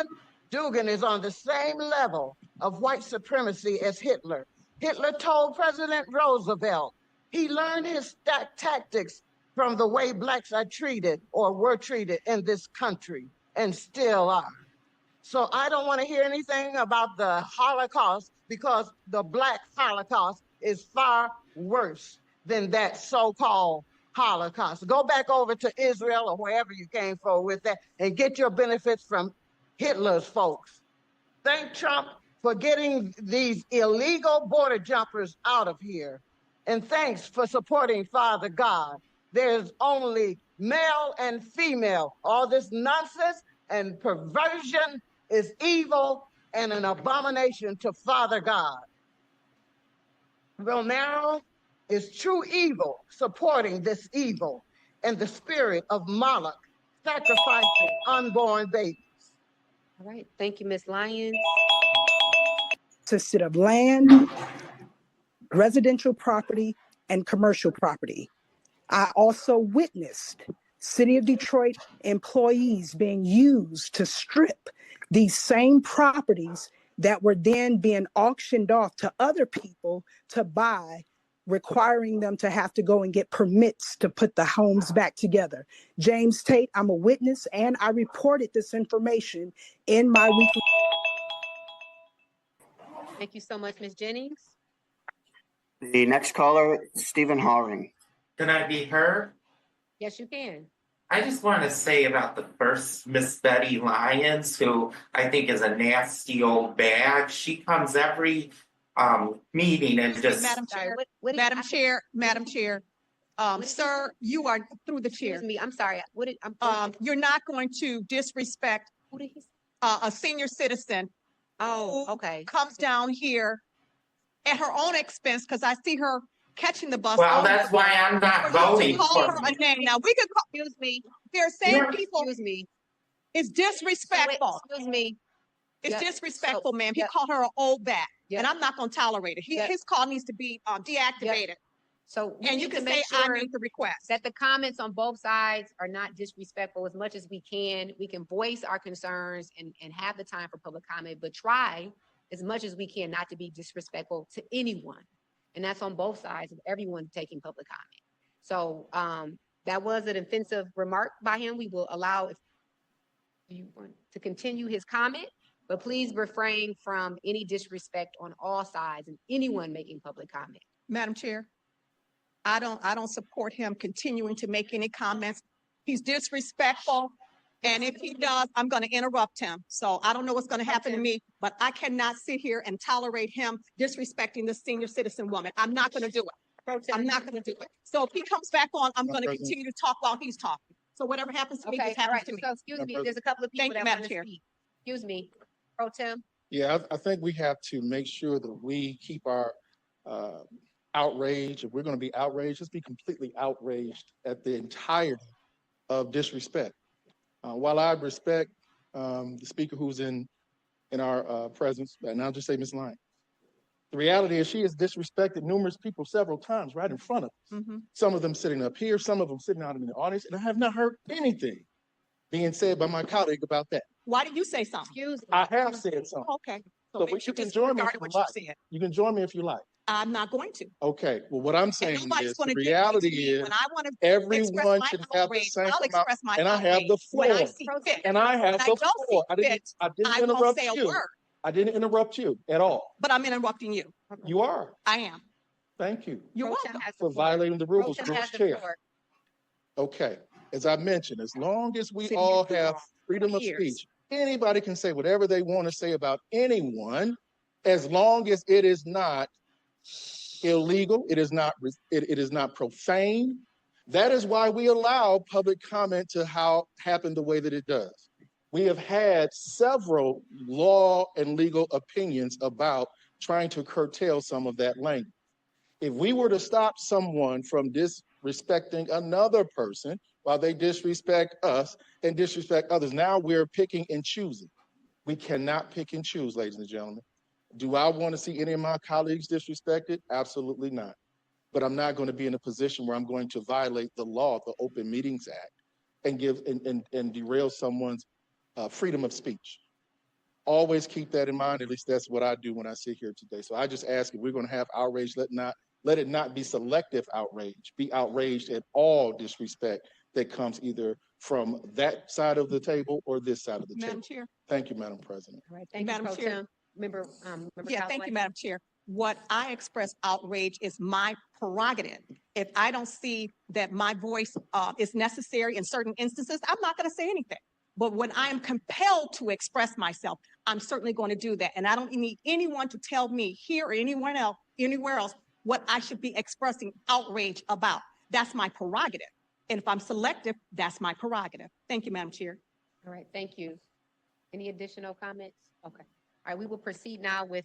President Dugan is on the same level of white supremacy as Hitler. Hitler told President Roosevelt he learned his tactics from the way blacks are treated or were treated in this country and still are. So I don't want to hear anything about the Holocaust because the Black Holocaust is far worse than that so-called Holocaust. Go back over to Israel or wherever you came from with that and get your benefits from Hitler's folks. Thank Trump for getting these illegal border jumpers out of here. And thanks for supporting Father God. There's only male and female. All this nonsense and perversion is evil and an abomination to Father God. Romero is true evil, supporting this evil and the spirit of Moloch, sacrificing unborn babies. All right, thank you, Ms. Lyons. Consisted of land, residential property, and commercial property. I also witnessed City of Detroit employees being used to strip these same properties that were then being auctioned off to other people to buy, requiring them to have to go and get permits to put the homes back together. James Tate, I'm a witness, and I reported this information in my weekly. Thank you so much, Ms. Jennings. The next caller, Stephen Hawring. Can I be heard? Yes, you can. I just want to say about the first Miss Betty Lyons, who I think is a nasty old bag. She comes every meeting and just. Madam Chair, What Madam Chair, sir, you are through the chair. Excuse me, I'm sorry. You're not going to disrespect Who did he say? a senior citizen Oh, who okay. comes down here at her own expense, because I see her catching the bus. Well, that's why I'm not voting Call for her a name. Now we can call, Excuse me. they're saying You're- people, Excuse me. it's disrespectful. Excuse me. It's Yeah, disrespectful, so- ma'am. He yeah. called her an old bat, Yeah. and I'm not going to tolerate it. Yeah. His call needs to be deactivated. So we And you need can to say, make I sure made the request. that the comments on both sides are not disrespectful as much as we can. We can voice our concerns and have the time for public comment, but try as much as we can not to be disrespectful to anyone. And that's on both sides of everyone taking public comment. So that was an offensive remark by him. We will allow if you want to continue his comment, but please refrain from any disrespect on all sides and anyone making public comment. Madam Chair, I don't support him continuing to make any comments. He's disrespectful. And if he does, I'm going to interrupt him. So I don't know what's going to happen to me, but I cannot sit here and tolerate him disrespecting this senior citizen woman. I'm not going to do it. I'm not going to do it. So if he comes back on, I'm going to continue to talk while he's talking. So whatever happens to me, Okay, just all happens right. to me. So excuse me, there's a couple of people Thank you, that Madam want to Chair. speak. Excuse me, Pro Tem. Yeah, I think we have to make sure that we keep our outrage. If we're going to be outraged, let's be completely outraged at the entirety of disrespect. While I respect the speaker who's in our presence, and I'll just say Ms. Lyons, the reality is she has disrespected numerous people several times right in front of us. Mhm. Some of them sitting up here, some of them sitting out in the audience, and I have not heard anything being said by my colleague about that. Why did you say something? Excuse me. I have said something. Okay. So maybe you can just join me if disregarded you what like. you said. You can join me if you like. I'm not going to. Okay, well, what I'm And saying nobody's is going the to dictate to reality me is when I want to everyone my should have the outrage. same I'll amount, express my and I have the outrage when I floor. see fit. And I have When I the don't floor. see fit, I didn't I won't interrupt say a you. word. I didn't interrupt you at all. But I'm interrupting you. You are. I am. Thank you You're Pro Tem welcome. has the for floor. violating the Pro rules, Tem Mr. has the Chair. floor. Okay, as I mentioned, as long as we Sitting all here have freedom of years. speech, anybody can say whatever they want to say about anyone, as long as it is not illegal, it is not profane. That is why we allow public comment to happen the way that it does. We have had several law and legal opinions about trying to curtail some of that language. If we were to stop someone from disrespecting another person while they disrespect us and disrespect others, now we're picking and choosing. We cannot pick and choose, ladies and gentlemen. Do I want to see any of my colleagues disrespected? Absolutely not. But I'm not going to be in a position where I'm going to violate the law, the Open Meetings Act, and derail someone's freedom of speech. always keep that in mind. At least that's what I do when I sit here today. So I just ask if we're going to have outrage, let it not be selective outrage. Be outraged at all disrespect that comes either from that side of the table or this side of the Madam table. Chair. Thank you, Madam President. All right, thank you, Madam Pro Chair. Tem. Member Yeah, thank Calloway. you, Madam Chair. What I express outrage is my prerogative. If I don't see that my voice is necessary in certain instances, I'm not going to say anything. But when I am compelled to express myself, I'm certainly going to do that. And I don't need anyone to tell me here or anywhere else what I should be expressing outrage about. That's my prerogative. And if I'm selective, that's my prerogative. Thank you, Madam Chair. All right, thank you. Any additional comments? Okay. All right, we will proceed now with